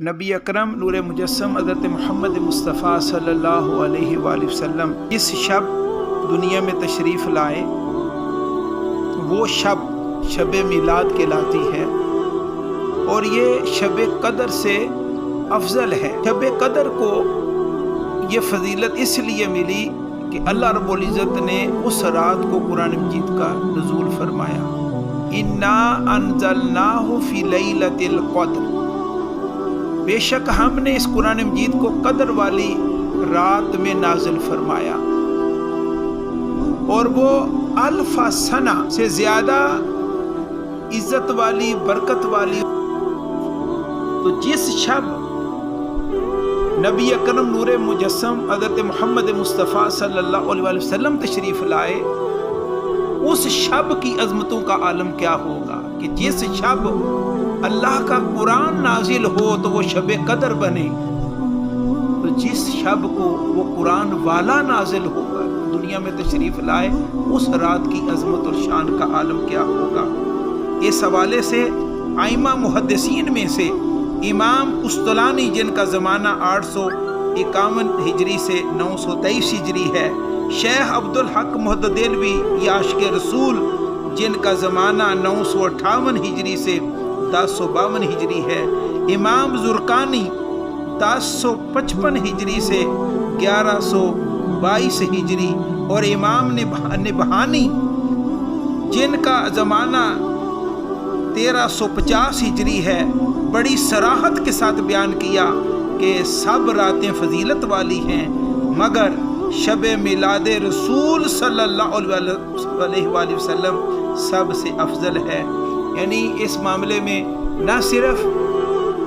نبی اکرم نور مجسم حضرت محمد مصطفیٰ صلی اللہ علیہ وآلہ وسلم جس شب دنیا میں تشریف لائے وہ شب میلاد کہلاتی ہے، اور یہ شب قدر سے افضل ہے۔ شب قدر کو یہ فضیلت اس لیے ملی کہ اللہ رب العزت نے اس رات کو قرآن مجید کا نزول فرمایا، اِنَّا أَنزَلْنَاهُ فِي لَيْلَةِ الْقَدْرِ، بے شک ہم نے اس قرآن مجید کو قدر والی رات میں نازل فرمایا، اور وہ الف سنہ سے زیادہ عزت والی برکت والی۔ تو جس شب نبی اکرم نور مجسم حضرت محمد مصطفیٰ صلی اللہ علیہ وآلہ وسلم تشریف لائے، اس شب کی عظمتوں کا عالم کیا ہوگا کہ جس شب اللہ کا قرآن نازل ہو تو وہ شب قدر بنے، تو جس شب کو وہ قرآن والا نازل ہوگا دنیا میں تشریف لائے، اس رات کی عظمت اور شان کا عالم کیا ہوگا۔ اس حوالے سے ائمہ محدثین میں سے امام قسطلانی، جن کا زمانہ 851 ہجری سے 923 ہجری ہے، شیخ عبدالحق محددیلوی یا عاشق رسول، جن کا زمانہ 958 ہجری سے 1052 ہجری ہے، امام زرقانی 1055 ہجری سے 1122 ہجری، اور امام نبہانی جن کا زمانہ 1350 ہجری ہے، بڑی صراحت کے ساتھ بیان کیا کہ سب راتیں فضیلت والی ہیں مگر شب میلاد رسول صلی اللہ علیہ وآلہ وسلم سب سے افضل ہے۔ یعنی اس معاملے میں نہ صرف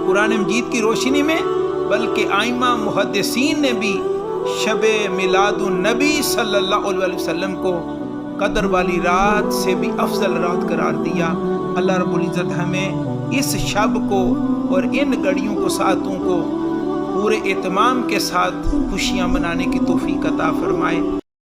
قرآن مجید کی روشنی میں بلکہ ائمہ محدثین نے بھی شب میلاد النبی صلی اللہ علیہ وسلم کو قدر والی رات سے بھی افضل رات قرار دیا۔ اللہ رب العزت ہمیں اس شب کو اور ان گھڑیوں کو، ساعتوں کو پورے اہتمام کے ساتھ خوشیاں منانے کی توفیق عطا فرمائے۔